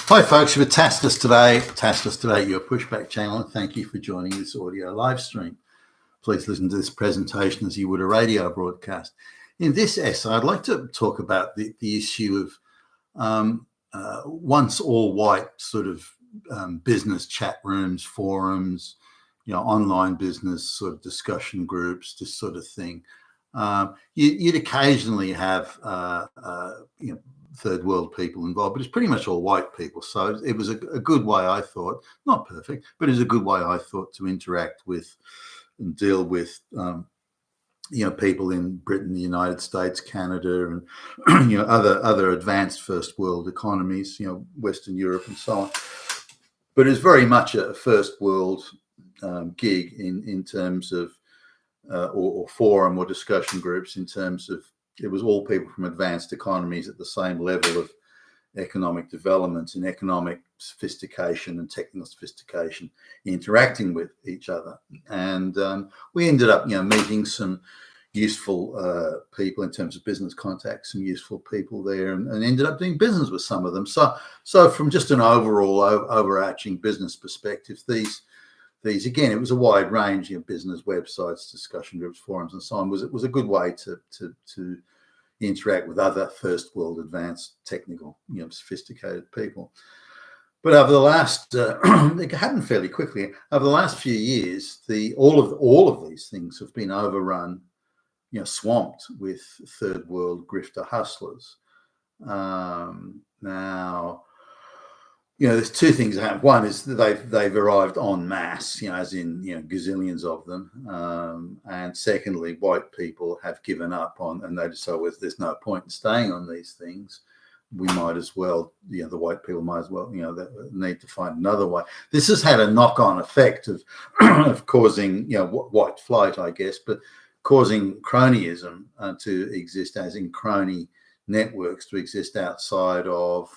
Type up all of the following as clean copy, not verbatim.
Hi folks, you've tasked us today, your pushback channel, and thank you for joining this audio live stream. Please listen to this presentation as you would a radio broadcast. In this essay, I'd like to talk about the issue of once all white sort of business chat rooms, forums, online business sort of discussion groups, this sort of thing. You'd occasionally have third world people involved, but it's pretty much all white people. So it was a good way, I thought, not perfect, but it's a good way, I thought, to interact with and deal with people in Britain, the United States, Canada, and other advanced first world economies, Western Europe and so on. But it's very much a first world gig in terms of or forum or discussion groups, in terms of it was all people from advanced economies at the same level of economic development and economic sophistication and technical sophistication interacting with each other. And we ended up, meeting some useful people in terms of business contacts, some useful people there, and ended up doing business with some of them. So from just an overall overarching business perspective, these again, it was a wide range of business websites, discussion groups, forums, and so on. It was a good way to interact with other first world advanced technical, sophisticated people. But over the last, it happened fairly quickly. Over the last few years, all of these things have been overrun, swamped with third world grifter hustlers. Now, there's two things that happen. One is that they've arrived en masse, as in gazillions of them, and secondly, white people have given up on, and they decided there's no point in staying on these things. We might as well, the white people might as well, need to find another way. This has had a knock-on effect of of causing, white flight, I guess, but causing cronyism to exist, as in crony networks to exist outside of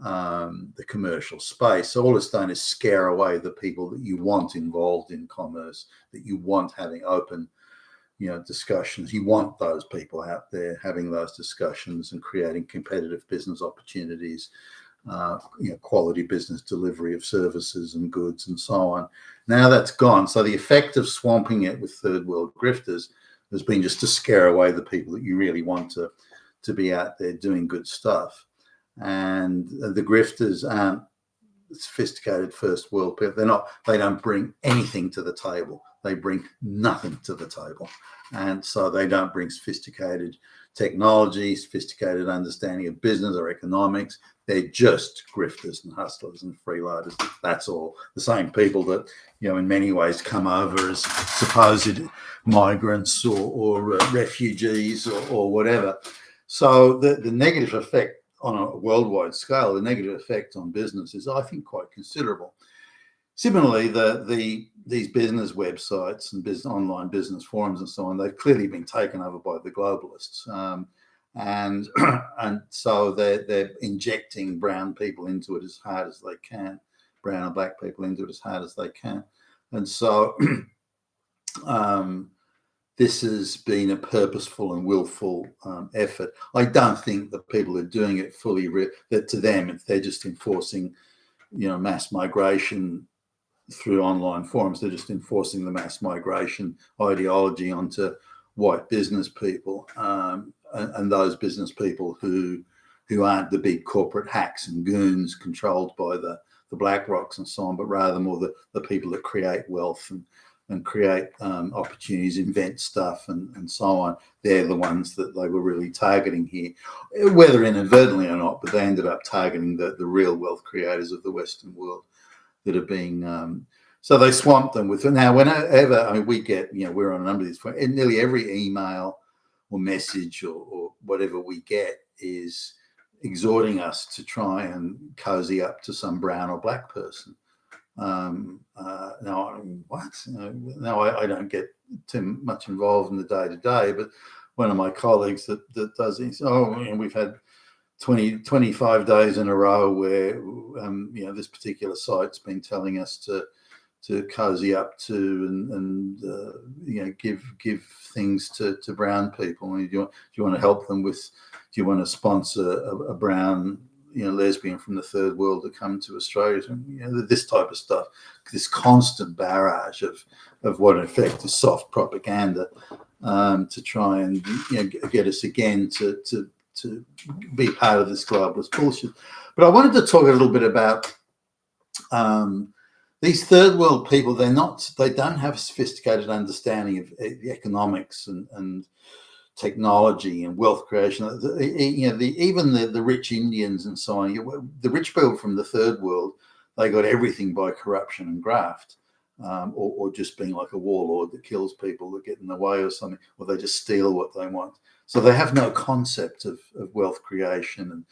the commercial space. So all it's done is scare away the people that you want involved in commerce, that you want having open, discussions. You want those people out there having those discussions and creating competitive business opportunities, quality business delivery of services and goods and so on. Now that's gone. So the effect of swamping it with third world grifters has been just to scare away the people that you really want to be out there doing good stuff. And the grifters aren't sophisticated first world people. They don't bring anything to the table. They bring nothing to the table. And so they don't bring sophisticated technology, sophisticated understanding of business or economics. They're just grifters and hustlers and freeloaders. That's all. The same people that, in many ways come over as supposed migrants or refugees or whatever. So the negative effect on a worldwide scale, the negative effect on business is, I think, quite considerable. Similarly, these business websites and online business forums and so on, they've clearly been taken over by the globalists, and so they're injecting brown people into it as hard as they can, brown and black people into it as hard as they can, and so this has been a purposeful and willful effort. I don't think the people who are doing it fully, that to them, if they're just enforcing, mass migration through online forums, they're just enforcing the mass migration ideology onto white business people, and those business people who aren't the big corporate hacks and goons controlled by the Black Rocks and so on, but rather more the people that create wealth and create opportunities, invent stuff and so on. They're the ones that they were really targeting here, whether inadvertently or not, but they ended up targeting the real wealth creators of the Western world that are being, so they swamped them with, now whenever, we get, we're on a number of these, and nearly every email or message or whatever we get is exhorting us to try and cozy up to some brown or black person. Now, what? Now I don't get too much involved in the day to day, but one of my colleagues that does this, we've had 25 days in a row where, this particular site's been telling us to cozy up to and give things to brown people. Do you want to help them with? Do you want to sponsor a brown lesbian from the third world to come to Australia. This type of stuff, this constant barrage of what in effect is soft propaganda to try and get us again to be part of this globalist bullshit. But I wanted to talk a little bit about these third world people. They don't have a sophisticated understanding of the economics and technology and wealth creation. Even the rich Indians and so on. The rich people from the third world, they got everything by corruption and graft, or just being like a warlord that kills people that get in the way or something, or they just steal what they want. So they have no concept of wealth creation and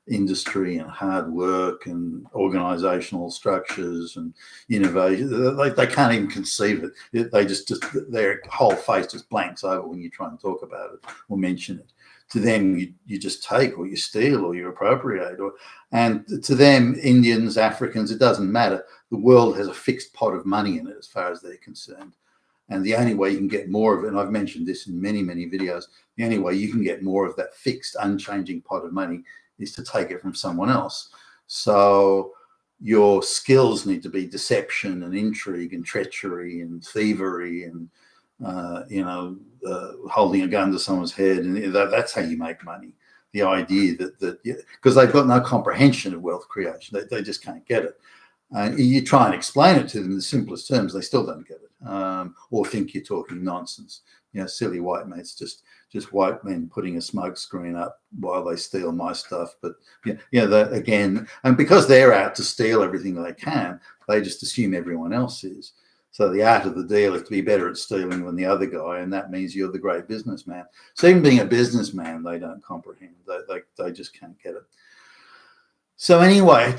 industry and hard work and organizational structures and innovation. They can't even conceive it. They just their whole face just blanks over when you try and talk about it or mention it. To them, you just take or you steal or you appropriate. And to them, Indians, Africans, it doesn't matter. The world has a fixed pot of money in it as far as they're concerned. And the only way you can get more of it, and I've mentioned this in many, many videos, the only way you can get more of that fixed, unchanging pot of money is to take it from someone else. So your skills need to be deception and intrigue and treachery and thievery and holding a gun to someone's head, and that's how you make money. The idea that because they've got no comprehension of wealth creation, they just can't get it. You try and explain it to them in the simplest terms, they still don't get it, or think you're talking nonsense. Silly white mates, just white men putting a smoke screen up while they steal my stuff. But again, and because they're out to steal everything they can, they just assume everyone else is. So the art of the deal is to be better at stealing than the other guy, and that means you're the great businessman. So even being a businessman, they don't comprehend. They just can't get it. So anyway,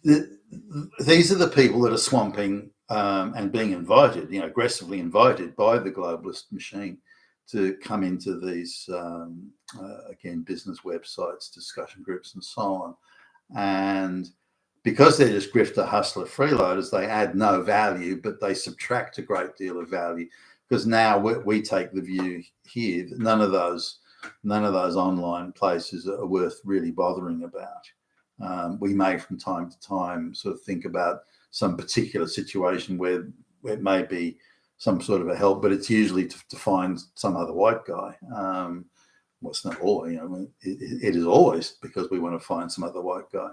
these are the people that are swamping and being invited, aggressively invited by the globalist machine to come into these, again, business websites, discussion groups, and so on. And because they're just grifter, hustler, freeloaders, they add no value, but they subtract a great deal of value, because now we take the view here that none of those online places are worth really bothering about. We may from time to time sort of think about some particular situation where it may be some sort of a help, but it's usually to find some other white guy. Well, it's not always, it is always because we want to find some other white guy.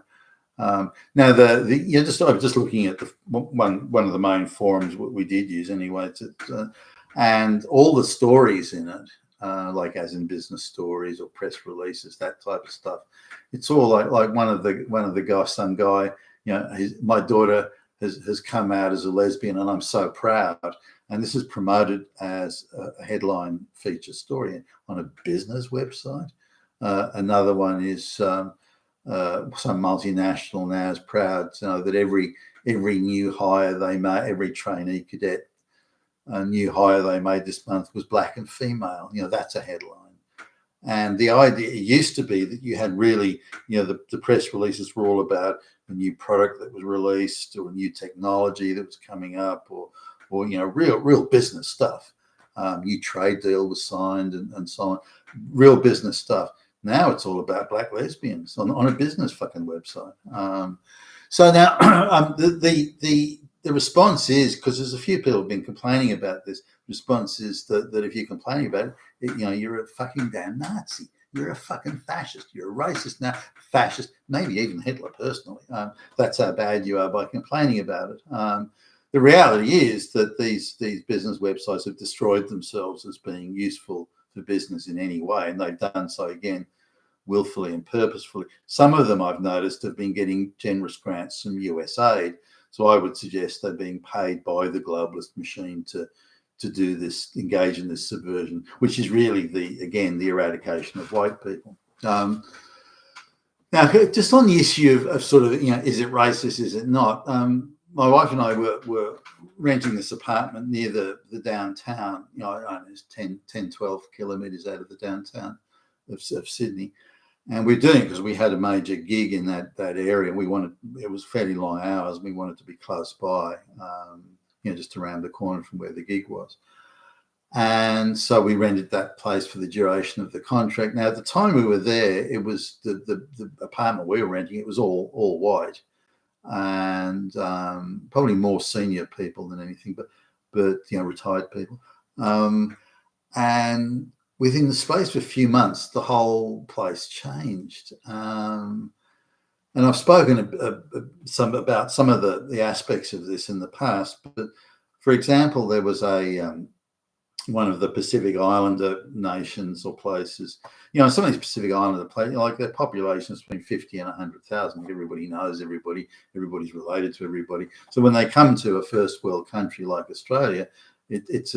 Now, I'm just looking at one of the main forums we did use anyway, and all the stories in it, like as in business stories or press releases, that type of stuff. It's all like one of the guys, some guy, my daughter has come out as a lesbian, and I'm so proud. And this is promoted as a headline feature story on a business website. Another one is some multinational now is proud to know that every new hire they made, every trainee cadet, a new hire they made this month was black and female. That's a headline. And the idea, it used to be that you had really, the press releases were all about a new product that was released or a new technology that was coming up, or real business stuff. New trade deal was signed and so on, real business stuff. Now it's all about black lesbians on a business fucking website. So now the response is, because there's a few people have been complaining about this, response is that if you're complaining about it, you're a fucking damn Nazi. You're a fucking fascist. You're a racist now, fascist, maybe even Hitler personally. That's how bad you are by complaining about it. The reality is that these business websites have destroyed themselves as being useful for business in any way, and they've done so again willfully and purposefully. Some of them I've noticed have been getting generous grants from USAID, so I would suggest they're being paid by the globalist machine to do this, engage in this subversion, which is really the eradication of white people. Now, just on the issue of sort of, is it racist, is it not? My wife and I were renting this apartment near the downtown. It's 10, 12 kilometres out of the downtown of Sydney. And we're doing it because we had a major gig in that area. It was fairly long hours. We wanted to be close by, just around the corner from where the gig was. And so we rented that place for the duration of the contract. Now, at the time we were there, it was the apartment we were renting. It was all white, and probably more senior people than anything, but retired people. And within the space of a few months, the whole place changed. And I've spoken about some of the aspects of this in the past. But for example, there was one of the Pacific Islander nations or places. Some of these Pacific Islander places, like their population is between 50 and 100,000. Everybody knows everybody. Everybody's related to everybody. So when they come to a first world country like Australia, it's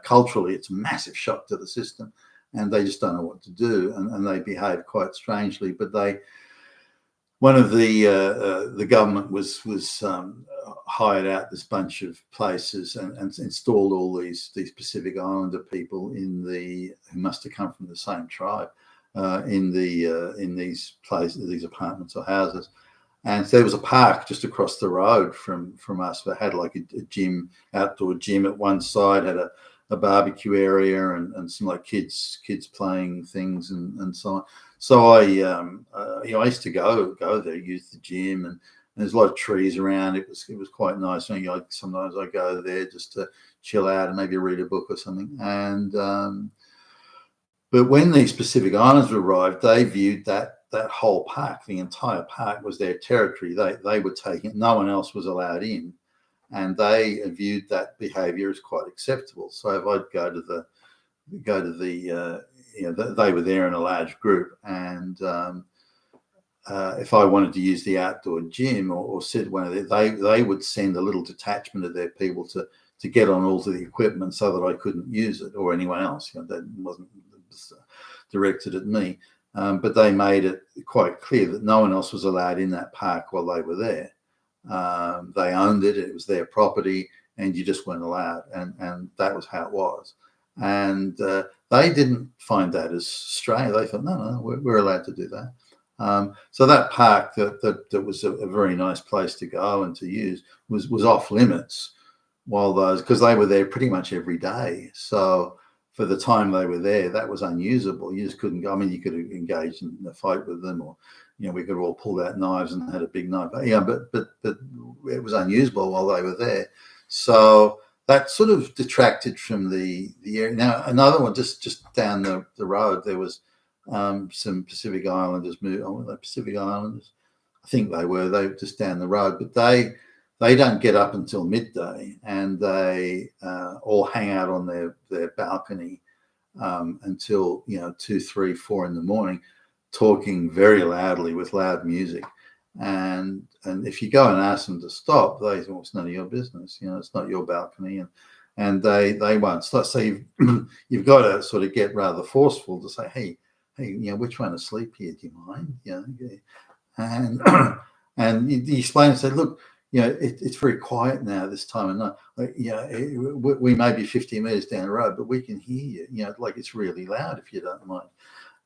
culturally, it's a massive shock to the system, and they just don't know what to do, and they behave quite strangely. But one of the government was hired out this bunch of places and installed all these Pacific Islander people who must have come from the same tribe in these places, these apartments or houses. And so there was a park just across the road from us that had like a gym, outdoor gym at one side, had a barbecue area and some like kids playing things and so on. So I used to go there, use the gym, and there's a lot of trees around. It was quite nice. Sometimes I go there just to chill out and maybe read a book or something. And but when these Pacific Islanders arrived, they viewed that whole park, the entire park, was their territory. They were taking it. No one else was allowed in, and they viewed that behaviour as quite acceptable. So if I'd go to the they were there in a large group, and if I wanted to use the outdoor gym or sit one of they would send a little detachment of their people to get on all of the equipment so that I couldn't use it, or anyone else. That wasn't directed at me, but they made it quite clear that no one else was allowed in that park while they were there. They owned it; it was their property, and you just weren't allowed, and that was how it was. And they didn't find that as strange. They thought, no, we're allowed to do that. So that park that was a very nice place to go and to use was off limits because they were there pretty much every day. So for the time they were there, that was unusable. You just couldn't go. I mean, you could have engaged in a fight with them, or we could have all pulled out knives and had a big knife. But it was unusable while they were there. So that sort of detracted from the area. Now, another one just down the road, there was some Pacific Islanders moved. Oh, were they Pacific Islanders? I think they were. They were just down the road, but they don't get up until midday, and they all hang out on their balcony until 2, 3, 4 in the morning, talking very loudly with loud music. And if you go and ask them to stop, they say, well, it's none of your business. It's not your balcony, and they won't stop. So you've got to sort of get rather forceful to say, hey, which one asleep here? Do you mind? And you explain and say, look, it's very quiet now this time of night. We may be 50 meters down the road, but we can hear you. Like it's really loud if you don't mind.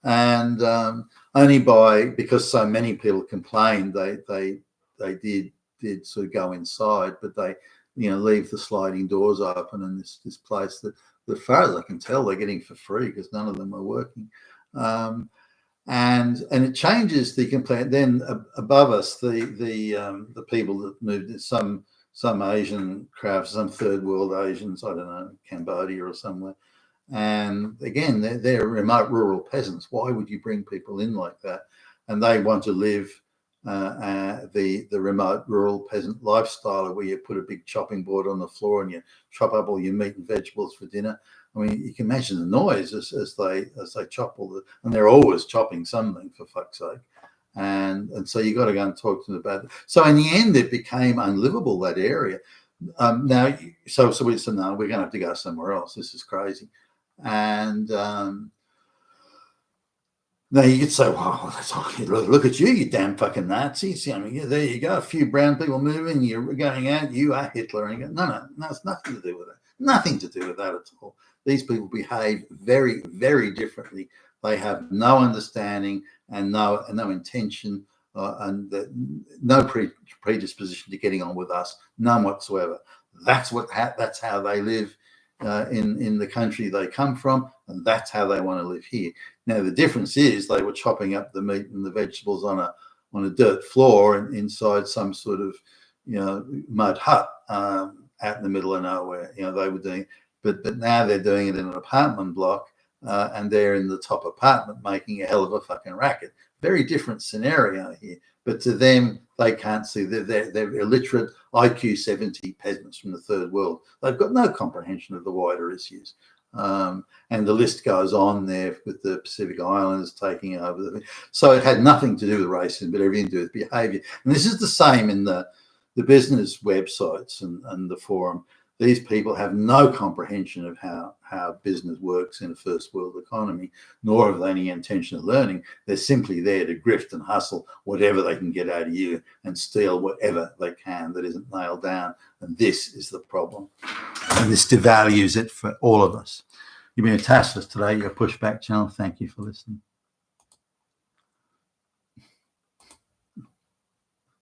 And only because so many people complained, they did sort of go inside, but they leave the sliding doors open in this place that, as far as I can tell, they're getting for free because none of them are working. And it changes the complaint. Then above us, the people that moved in, some Asian crowds, some third world Asians, I don't know, Cambodia or somewhere. And again, they're remote rural peasants. Why would you bring people in like that? And they want to live the remote rural peasant lifestyle, where you put a big chopping board on the floor and you chop up all your meat and vegetables for dinner. I mean, you can imagine the noise as they chop and they're always chopping something, for fuck's sake. And so you got to go and talk to them about it. So in the end, it became unlivable, that area. Now, so we said, no, we're going to have to go somewhere else. This is crazy. And now you could say, well, look at you damn fucking Nazis. There you go, a few brown people moving, you're going out, you are Hitler. And you go, no, it's nothing to do with that. Nothing to do with that at all. These people behave very, very differently. They have no understanding and no intention and no predisposition to getting on with us, none whatsoever. That's how they live in the country they come from, and that's how they want to live here. Now the difference is they were chopping up the meat and the vegetables on a dirt floor and inside some sort of mud hut out in the middle of nowhere. They were doing, but now they're doing it in an apartment block, and they're in the top apartment making a hell of a fucking racket. Very different scenario here. But to them, they can't see. They're illiterate, IQ 70 peasants from the third world. They've got no comprehension of the wider issues. And the list goes on there with the Pacific Islanders taking over. So it had nothing to do with racism, but everything to do with behaviour. And this is the same in the business websites and the forum. These people have no comprehension of how business works in a first world economy, nor have they any intention of learning. They're simply there to grift and hustle whatever they can get out of you and steal whatever they can that isn't nailed down. And this is the problem. And this devalues it for all of us. You've been a task today, your Pushback channel. Thank you for listening.